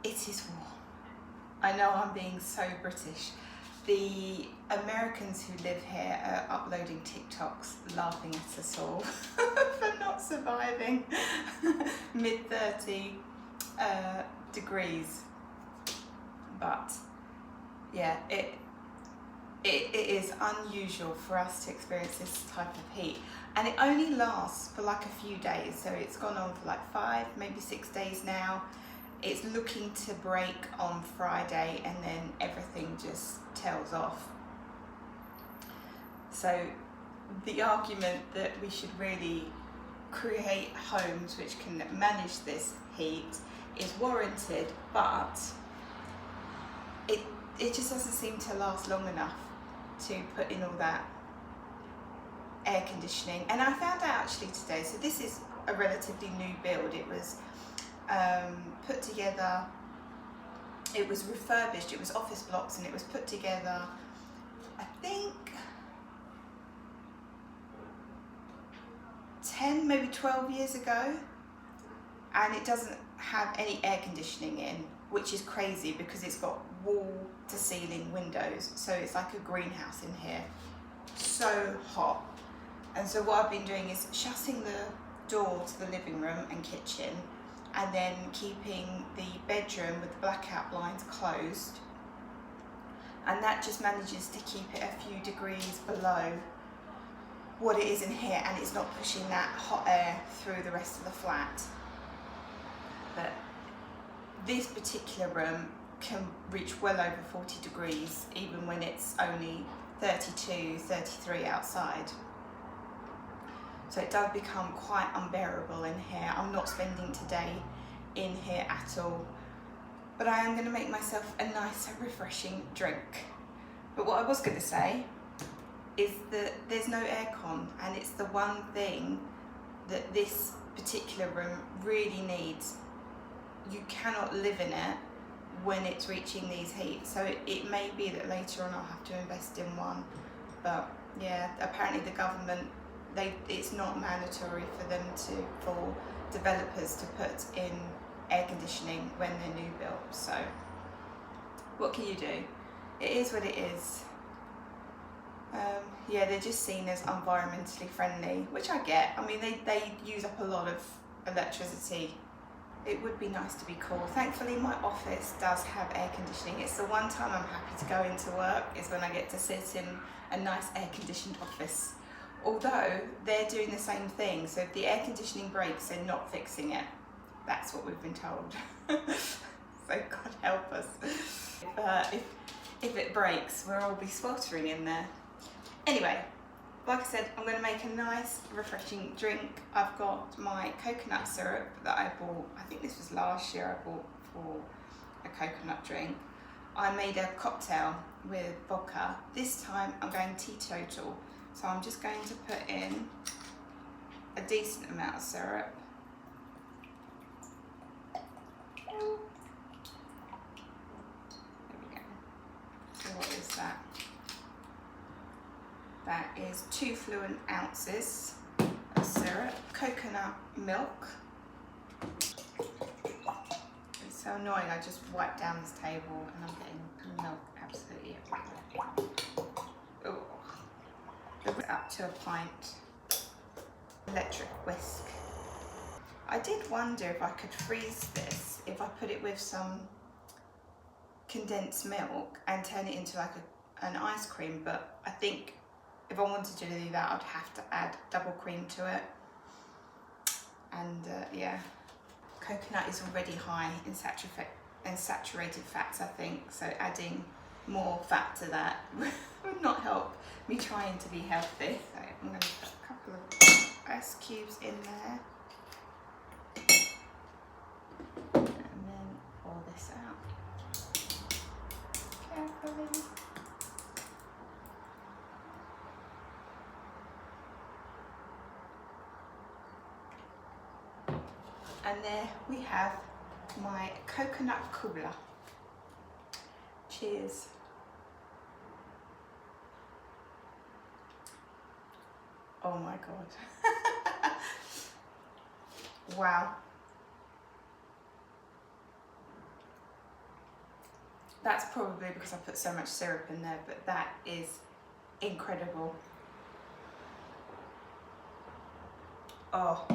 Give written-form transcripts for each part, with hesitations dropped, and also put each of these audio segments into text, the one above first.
it is warm. I know I'm being so British. The Americans who live here are uploading TikToks laughing at us all for not surviving mid-30 degrees. But yeah, it is unusual for us to experience this type of heat, and it only lasts for like a few days. So it's gone on for like 5, maybe 6 days now. It's looking to break on Friday, and then everything just tails off. So the argument that we should really create homes which can manage this heat is warranted, but it just doesn't seem to last long enough to put in all that air conditioning. And I found out actually today, so this is a relatively new build. It was put together, it was refurbished, it was office blocks, and it was put together, I think 10, maybe 12 years ago, and it doesn't have any air conditioning in, which is crazy because it's got wall to ceiling windows, so it's like a greenhouse in here, so hot. And so what I've been doing is shutting the door to the living room and kitchen, and then keeping the bedroom with the blackout blinds closed, and that just manages to keep it a few degrees below what it is in here, and it's not pushing that hot air through the rest of the flat. But this particular room can reach well over 40 degrees even when it's only 32, 33 outside. So it does become quite unbearable in here. I'm not spending today in here at all, but I am going to make myself a nice refreshing drink. But what I was going to say is that there's no aircon, and it's the one thing that this particular room really needs. You cannot live in it when it's reaching these heats, so it may be that later on I'll have to invest in one. But yeah, apparently the government, it's not mandatory for developers to put in air conditioning when they're new built. So what can you do? It is what it is. Yeah, they're just seen as environmentally friendly, which I get. I mean, they use up a lot of electricity. It would be nice to be cool. Thankfully, my office does have air conditioning. It's the one time I'm happy to go into work, is when I get to sit in a nice air-conditioned office. Although they're doing the same thing, so if the air conditioning breaks, they're not fixing it. That's what we've been told. So God help us. If it breaks, we'll all be sweltering in there. Anyway, like I said, I'm going to make a nice refreshing drink. I've got my coconut syrup that I bought, I think this was last year I bought for a coconut drink. I made a cocktail with vodka. This time I'm going teetotal, so I'm just going to put in a decent amount of syrup. There we go. So what is that? That is 2 fluent ounces of syrup. Coconut milk. It's so annoying, I just wiped down this table and I'm getting milk absolutely everywhere. Oh. Up to a pint. Electric whisk. I did wonder if I could freeze this, if I put it with some condensed milk and turn it into like an ice cream, but I think if I wanted to do that, I'd have to add double cream to it. And yeah, coconut is already high in saturated fats, I think, so adding more fat to that would not help me trying to be healthy. So I'm going to put a couple of ice cubes in there. And then pour this out carefully. And there we have my coconut cooler. Cheers. Oh my God. Wow. That's probably because I put so much syrup in there, but that is incredible. Oh,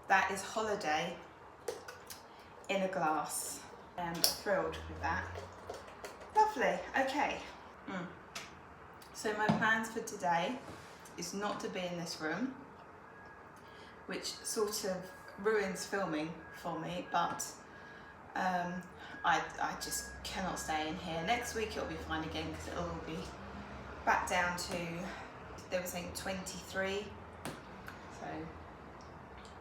that is holiday in a glass. I'm thrilled with that. Lovely, okay. So my plans for today is not to be in this room, which sort of ruins filming for me, but I just cannot stay in here. Next week it'll be fine again because it'll all be back down to, they were saying 23, so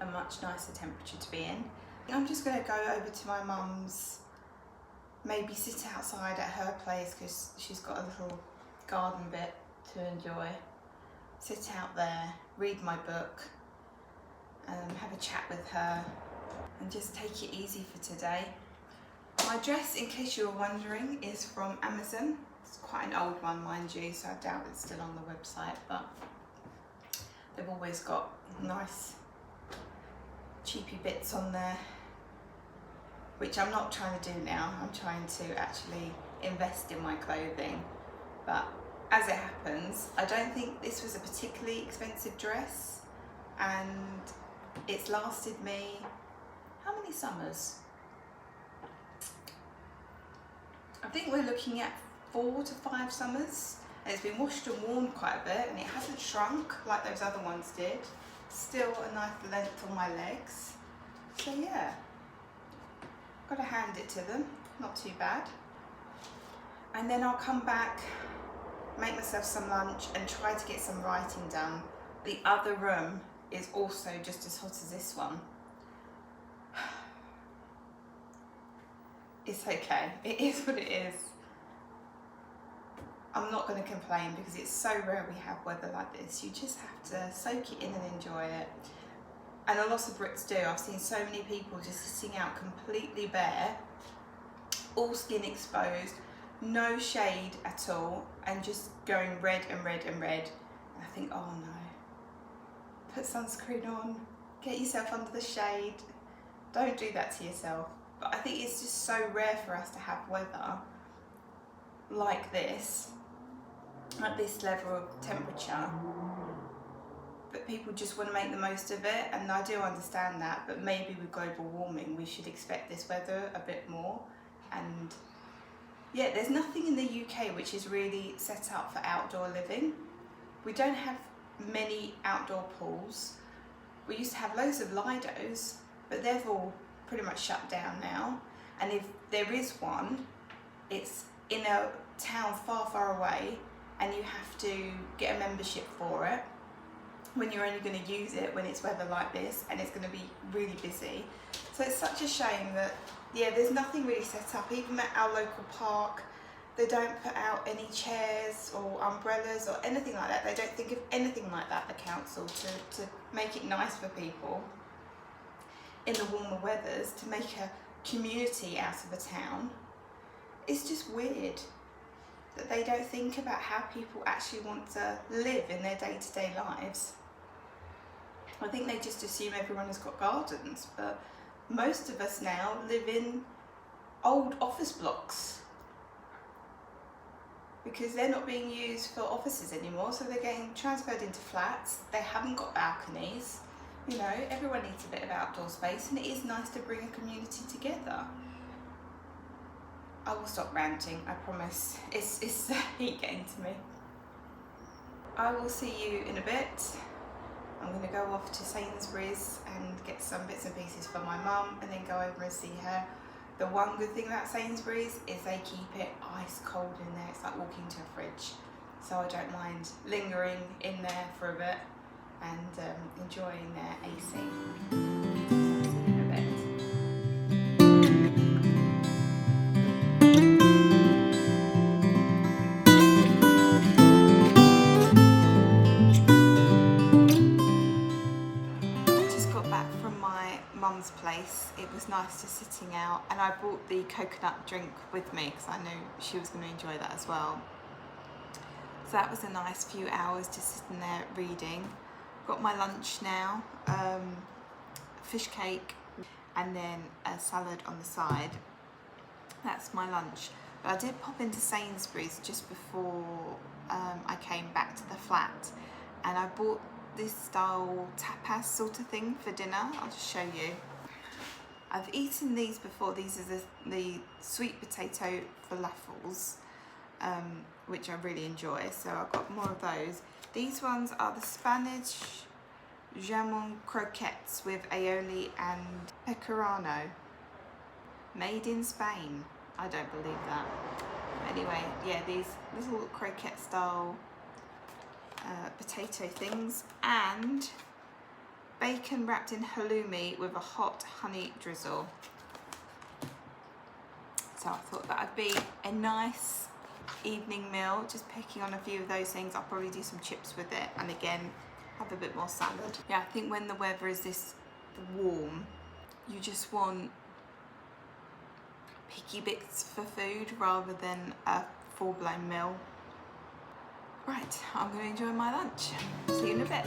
a much nicer temperature to be in. I'm just going to go over to my mum's, maybe sit outside at her place because she's got a little garden bit to enjoy. Sit out there, read my book, have a chat with her and just take it easy for today. My dress, in case you were wondering, is from Amazon. It's quite an old one, mind you, so I doubt it's still on the website, but they've always got nice cheapy bits on there, which I'm not trying to do now. I'm trying to actually invest in my clothing, but as it happens, I don't think this was a particularly expensive dress, and it's lasted me, how many summers? I think we're looking at 4 to 5 summers, and it's been washed and worn quite a bit, and it hasn't shrunk like those other ones did. Still a nice length on my legs, so yeah, got to hand it to them, not too bad. And then I'll come back, make myself some lunch and try to get some writing done. The other room is also just as hot as this one. It's okay, it is what it is. I'm not going to complain because it's so rare we have weather like this. You just have to soak it in and enjoy it. And a lot of Brits do. I've seen so many people just sitting out completely bare, all skin exposed, no shade at all, and just going red and red and red. And I think, oh no, put sunscreen on, get yourself under the shade. Don't do that to yourself. But I think it's just so rare for us to have weather like this, at this level of temperature, but people just want to make the most of it, and I do understand that, but maybe with global warming we should expect this weather a bit more. And yeah, there's nothing in the UK which is really set up for outdoor living. We don't have many outdoor pools. We used to have loads of Lidos, but they've all pretty much shut down now, and if there is one, it's in a town far, far away, and you have to get a membership for it when you're only going to use it when it's weather like this, and it's going to be really busy. So it's such a shame that, yeah, there's nothing really set up. Even at our local park, they don't put out any chairs or umbrellas or anything like that. They don't think of anything like that, the council, to make it nice for people in the warmer weathers, to make a community out of a town. It's just weird that they don't think about how people actually want to live in their day-to-day lives. I think they just assume everyone has got gardens, but most of us now live in old office blocks because they're not being used for offices anymore, so they're getting transferred into flats. They haven't got balconies. You know, everyone needs a bit of outdoor space, and it is nice to bring a community together. I will stop ranting, I promise. It's the heat getting to me. I will see you in a bit. I'm going to go off to Sainsbury's and get some bits and pieces for my mum, and then go over and see her. The one good thing about Sainsbury's is they keep it ice cold in there. It's like walking to a fridge. So I don't mind lingering in there for a bit and enjoying their AC. So I'll see you in a bit. I just got back from my mum's place. It was nice just sitting out, and I brought the coconut drink with me because I knew she was going to enjoy that as well. So that was a nice few hours just sitting there reading. Got my lunch now, fish cake and then a salad on the side. That's my lunch. But I did pop into Sainsbury's just before I came back to the flat, and I bought this style tapas sort of thing for dinner. I'll just show you. I've eaten these before. These are the sweet potato falafels, which I really enjoy, so I've got more of those. These ones are the Spanish jamon croquettes with aioli and pecorino, made in Spain. I don't believe that. Anyway, yeah, these little croquette style potato things, and bacon wrapped in halloumi with a hot honey drizzle. So I thought that would be a nice evening meal, just picking on a few of those things. I'll probably do some chips with it, and again have a bit more salad. Yeah, I think when the weather is this warm, you just want picky bits for food rather than a full-blown meal. Right, I'm going to enjoy my lunch. See you in a bit.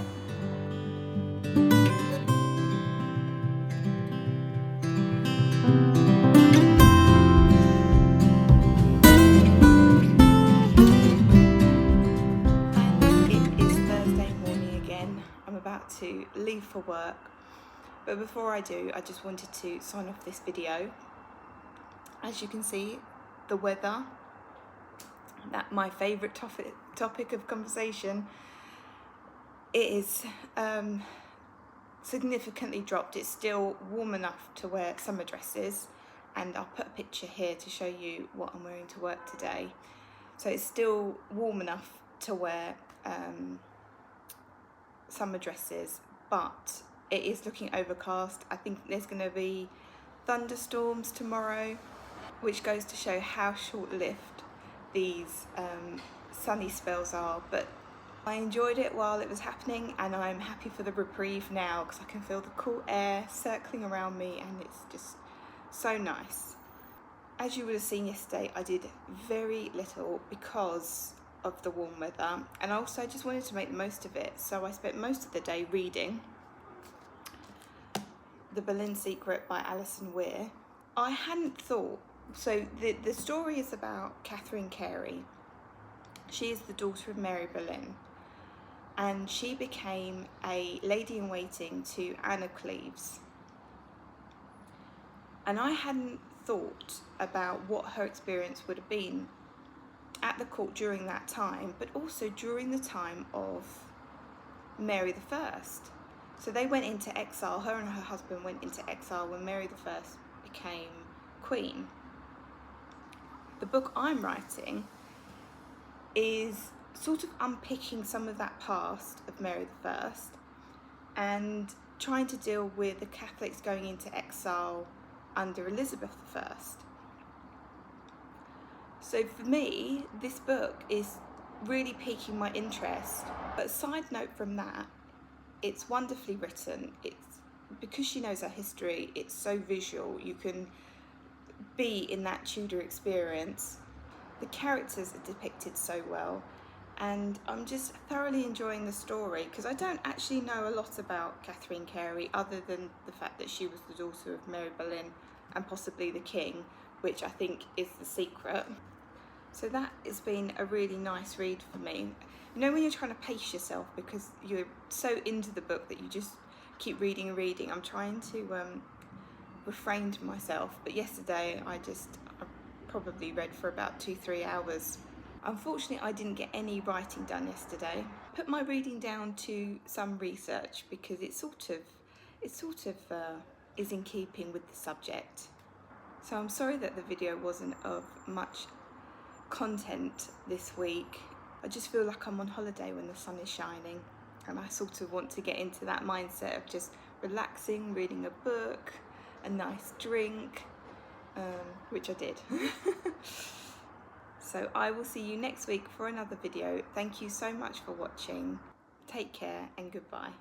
To leave for work, but before I do, I just wanted to sign off this video. As you can see, the weather, that my favourite topic of conversation, it is significantly dropped. It's still warm enough to wear summer dresses, and I'll put a picture here to show you what I'm wearing to work today. So it's still warm enough to wear summer dresses, but it is looking overcast. I think there's going to be thunderstorms tomorrow, which goes to show how short-lived these sunny spells are. But I enjoyed it while it was happening, and I'm happy for the reprieve now because I can feel the cool air circling around me, and it's just so nice. As you would have seen yesterday, I did very little because of the warm weather, and also I just wanted to make the most of it, so I spent most of the day reading The Boleyn Secret by Alison Weir. I hadn't thought, so the story is about Catherine Carey. She is the daughter of Mary Boleyn, and she became a lady-in-waiting to Anne of Cleves. And I hadn't thought about what her experience would have been at the court during that time, but also during the time of Mary I. So they went into exile, her and her husband went into exile when Mary I became queen. The book I'm writing is sort of unpicking some of that past of Mary I and trying to deal with the Catholics going into exile under Elizabeth I. So for me, this book is really piquing my interest. But side note from that, it's wonderfully written. It's because she knows her history, it's so visual. You can be in that Tudor experience. The characters are depicted so well, and I'm just thoroughly enjoying the story because I don't actually know a lot about Catherine Carey other than the fact that she was the daughter of Mary Boleyn and possibly the king, which I think is the secret. So that has been a really nice read for me. You know when you're trying to pace yourself because you're so into the book that you just keep reading and reading. I'm trying to refrain to myself, but yesterday I probably read for about 2-3 hours. Unfortunately, I didn't get any writing done yesterday. Put my reading down to some research because it sort of is in keeping with the subject. So I'm sorry that the video wasn't of much content this week. I just feel like I'm on holiday when the sun is shining, and I sort of want to get into that mindset of just relaxing, reading a book, a nice drink, which I did. So I will see you next week for another video. Thank you so much for watching. Take care and goodbye.